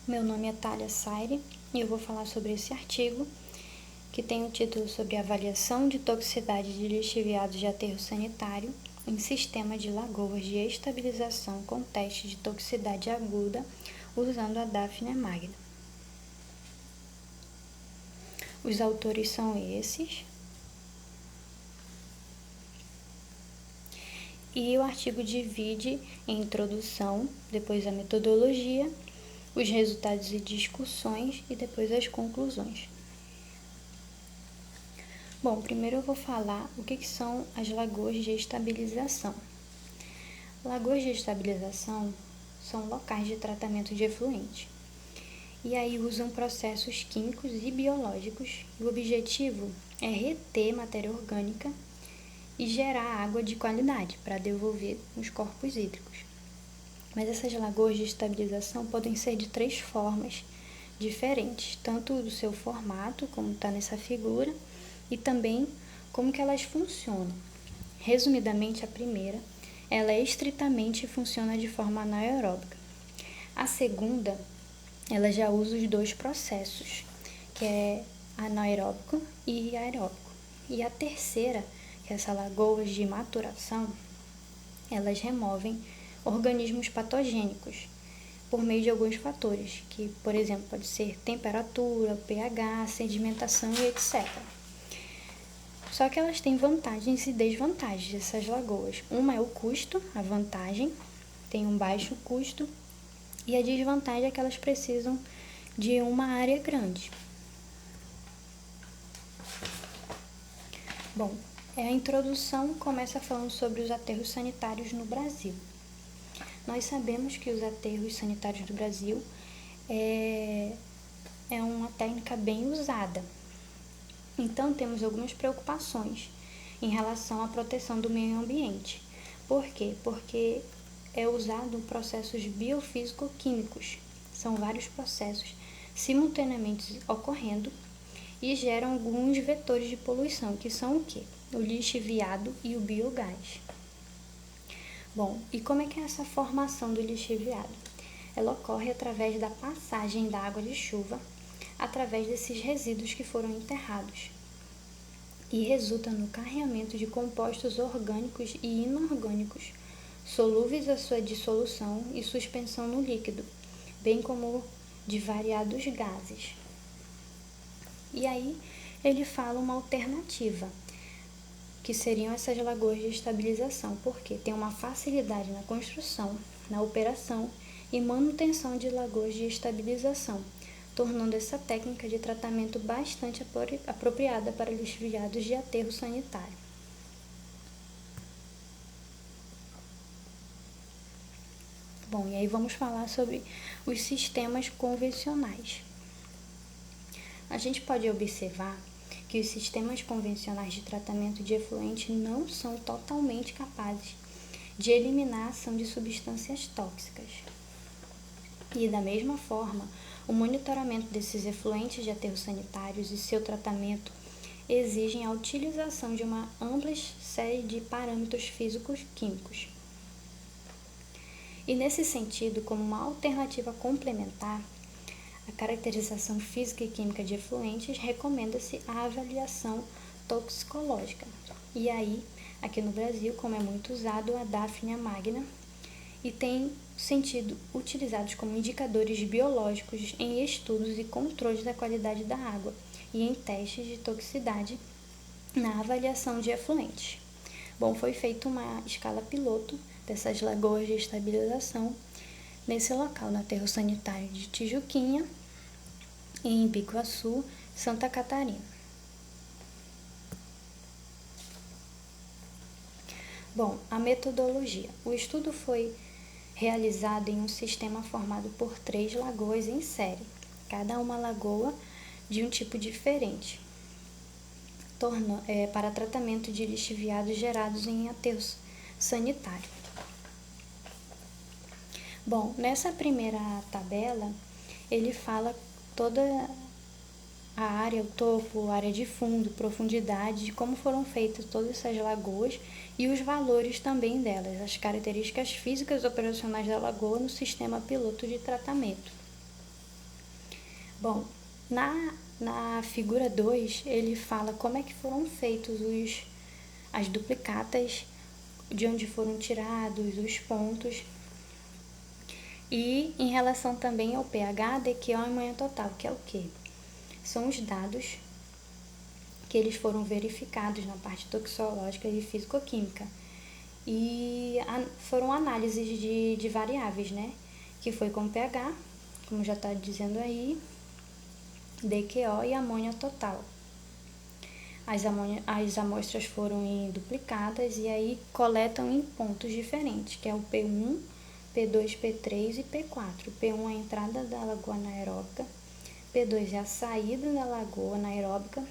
Meu nome é Thalia Saire e eu vou falar sobre esse artigo que tem o título sobre avaliação de toxicidade de lixiviados de aterro sanitário em sistema de lagoas de estabilização com teste de toxicidade aguda usando a Daphnia magna. Os autores são esses. E o artigo divide em introdução, depois a metodologia, os resultados e discussões e depois as conclusões. Bom, primeiro eu vou falar o que são as lagoas de estabilização. Lagoas de estabilização são locais de tratamento de efluente. E aí usam processos químicos e biológicos. E o objetivo é reter matéria orgânica e gerar água de qualidade para devolver os corpos hídricos. Mas essas lagoas de estabilização podem ser de 3 formas diferentes, tanto do seu formato, como está nessa figura, e também como que elas funcionam. Resumidamente, a primeira, ela estritamente funciona de forma anaeróbica. A segunda, ela já usa os 2 processos, que é anaeróbico e aeróbico. E a terceira, que é essa lagoas de maturação, elas removem organismos patogênicos por meio de alguns fatores, que, por exemplo, pode ser temperatura, pH, sedimentação e etc. Só que elas têm vantagens e desvantagens, essas lagoas. Uma é o custo, a vantagem, tem um baixo custo, e a desvantagem é que elas precisam de uma área grande. Bom, a introdução começa falando sobre os aterros sanitários no Brasil. Nós sabemos que os aterros sanitários do Brasil é uma técnica bem usada. Então, temos algumas preocupações em relação à proteção do meio ambiente. Por quê? Porque é usado processos biofísico-químicos. São vários processos simultaneamente ocorrendo e geram alguns vetores de poluição, que são o quê? O lixiviado e o biogás. Bom, e como é que é essa formação do lixiviado? Ela ocorre através da passagem da água de chuva através desses resíduos que foram enterrados e resulta no carreamento de compostos orgânicos e inorgânicos, solúveis à sua dissolução e suspensão no líquido, bem como de variados gases. E aí ele fala uma alternativa, que seriam essas lagoas de estabilização, porque tem uma facilidade na construção, na operação e manutenção de lagoas de estabilização, tornando essa técnica de tratamento bastante apropriada para lixiviados de aterro sanitário. Bom, e aí vamos falar sobre os sistemas convencionais. A gente pode observar que os sistemas convencionais de tratamento de efluente não são totalmente capazes de eliminar a ação de substâncias tóxicas. E, da mesma forma, o monitoramento desses efluentes de aterros sanitários e seu tratamento exigem a utilização de uma ampla série de parâmetros físicos-químicos. E, nesse sentido, como uma alternativa complementar, a caracterização física e química de efluentes recomenda-se a avaliação toxicológica. E aí, aqui no Brasil, como é muito usado, a Daphnia magna, e tem sentido utilizados como indicadores biológicos em estudos e controles da qualidade da água e em testes de toxicidade na avaliação de efluentes. Bom, foi feita uma escala piloto dessas lagoas de estabilização nesse local, no aterro sanitário de Tijuquinha, em Biguaçu, Santa Catarina. Bom, a metodologia. O estudo foi realizado em um sistema formado por 3 lagoas em série, cada uma lagoa de um tipo diferente, para tratamento de lixiviados gerados em aterros sanitários. Bom, nessa primeira tabela, ele fala a área, o topo, a área de fundo, profundidade, de como foram feitas todas essas lagoas e os valores também delas, as características físicas operacionais da lagoa no sistema piloto de tratamento. Bom, na figura 2, ele fala como é que foram feitos as duplicatas, de onde foram tirados os pontos, e em relação também ao pH, DQO e manha total, que é o quê? São os dados que eles foram verificados na parte toxicológica e físico-química. E foram análises de variáveis, né? Que foi com pH, como já está dizendo aí, DQO e amônia total. As amostras foram em duplicadas e aí coletam em pontos diferentes, que é o P1, P2, P3 e P4. P1 é a entrada da lagoa anaeróbica, P2 é a saída da lagoa anaeróbica,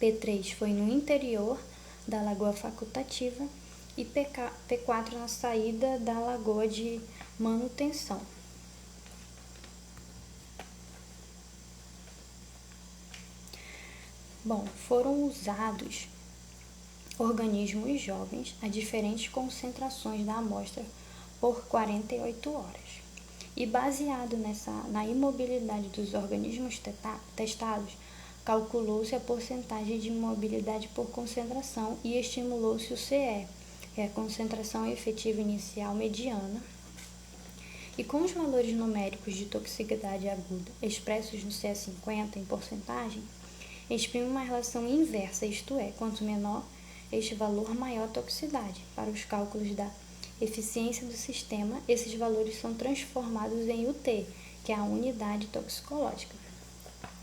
P3 foi no interior da lagoa facultativa e P4 na saída da lagoa de manutenção. Bom, foram usados organismos jovens a diferentes concentrações da amostra por 48 horas. E baseado na imobilidade dos organismos testados, calculou-se a porcentagem de imobilidade por concentração e estimulou-se o CE, que é a concentração efetiva inicial mediana. E com os valores numéricos de toxicidade aguda expressos no CE50 em porcentagem, exprime uma relação inversa, isto é, quanto menor este valor, maior a toxicidade. Para os cálculos da eficiência do sistema, esses valores são transformados em UT, que é a unidade toxicológica.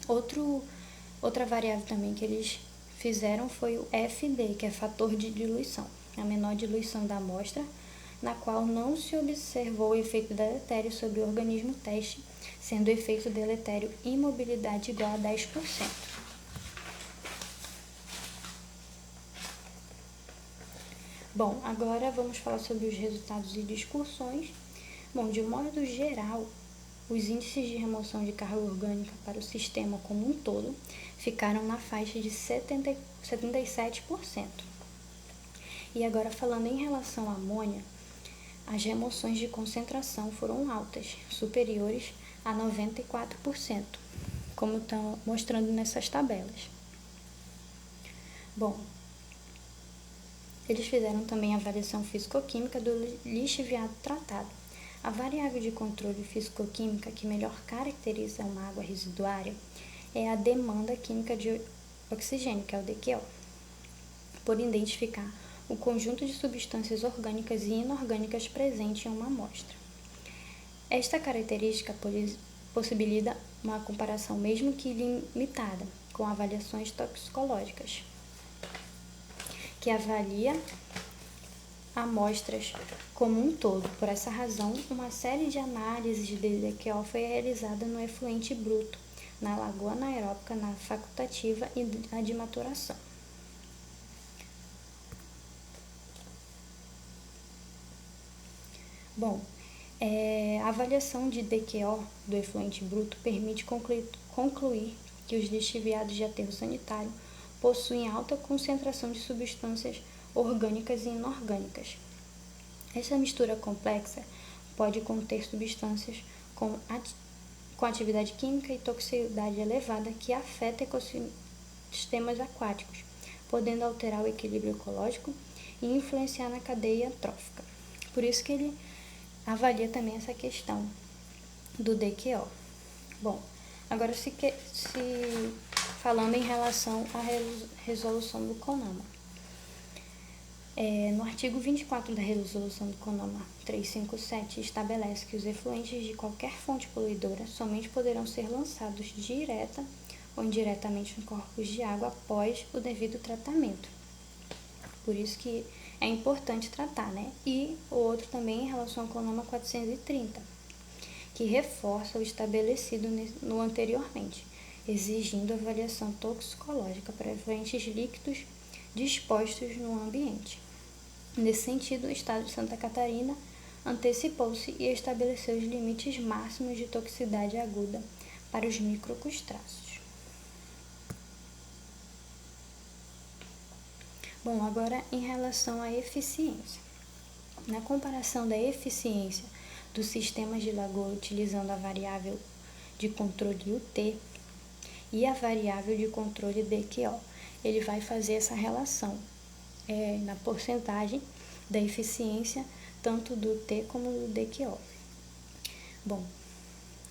Outra variável também que eles fizeram foi o FD, que é fator de diluição, a menor diluição da amostra, na qual não se observou o efeito deletério sobre o organismo teste, sendo o efeito deletério imobilidade igual a 10%. Bom, agora vamos falar sobre os resultados e discussões. Bom, de um modo geral, os índices de remoção de carga orgânica para o sistema como um todo ficaram na faixa de 77%. E agora, falando em relação à amônia, as remoções de concentração foram altas, superiores a 94%, como estão mostrando nessas tabelas. Bom, eles fizeram também a avaliação físico-química do lixiviado tratado. A variável de controle físico-química que melhor caracteriza uma água residuária é a demanda química de oxigênio, que é o DQO, por identificar o conjunto de substâncias orgânicas e inorgânicas presente em uma amostra. Esta característica possibilita uma comparação, mesmo que limitada, com avaliações toxicológicas, que avalia amostras como um todo. Por essa razão, uma série de análises de DQO foi realizada no efluente bruto, na lagoa anaeróbica, na facultativa e na de maturação. Bom, a avaliação de DQO do efluente bruto permite concluir que os lixiviados de aterro sanitário possuem alta concentração de substâncias orgânicas e inorgânicas. Essa mistura complexa pode conter substâncias com atividade química e toxicidade elevada que afeta ecossistemas aquáticos, podendo alterar o equilíbrio ecológico e influenciar na cadeia trófica. Por isso que ele avalia também essa questão do DQO. Bom, agora falando em relação à resolução do CONAMA. No artigo 24 da resolução do CONAMA 357 estabelece que os efluentes de qualquer fonte poluidora somente poderão ser lançados direta ou indiretamente no corpos de água após o devido tratamento. Por isso que é importante tratar, né? E o outro também em relação ao CONAMA 430, que reforça o estabelecido no anteriormente, exigindo avaliação toxicológica para efluentes líquidos dispostos no ambiente. Nesse sentido, o Estado de Santa Catarina antecipou-se e estabeleceu os limites máximos de toxicidade aguda para os microcrustáceos. Bom, agora em relação à eficiência. Na comparação da eficiência dos sistemas de lagoa utilizando a variável de controle UT e a variável de controle DQO, ele vai fazer essa relação na porcentagem da eficiência tanto do T como do DQO. Bom,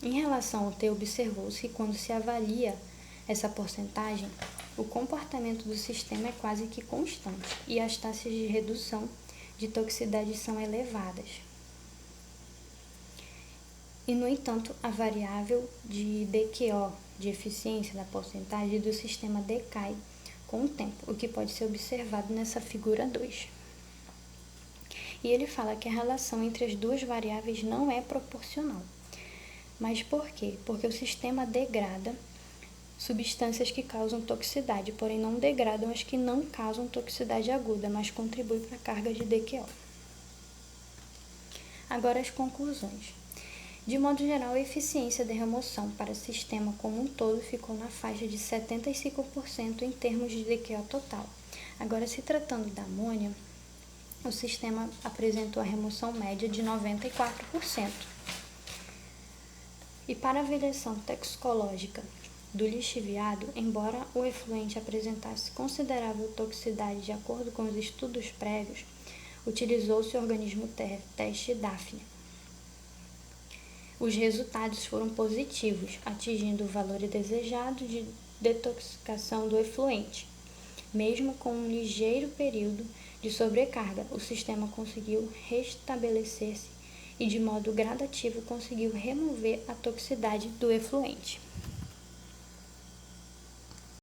em relação ao T, observou-se que quando se avalia essa porcentagem, o comportamento do sistema é quase que constante e as taxas de redução de toxicidade são elevadas. E, no entanto, a variável de DQO, de eficiência da porcentagem do sistema, decai com o tempo, o que pode ser observado nessa figura 2. E ele fala que a relação entre as duas variáveis não é proporcional. Mas por quê? Porque o sistema degrada substâncias que causam toxicidade, porém não degradam as que não causam toxicidade aguda, mas contribuem para a carga de DQO. Agora as conclusões. De modo geral, a eficiência de remoção para o sistema como um todo ficou na faixa de 75% em termos de DQO total. Agora, se tratando da amônia, o sistema apresentou a remoção média de 94%. E para a avaliação toxicológica do lixiviado, embora o efluente apresentasse considerável toxicidade de acordo com os estudos prévios, utilizou-se o organismo teste Daphne. Os resultados foram positivos, atingindo o valor desejado de detoxificação do efluente. Mesmo com um ligeiro período de sobrecarga, o sistema conseguiu restabelecer-se e, de modo gradativo, conseguiu remover a toxicidade do efluente.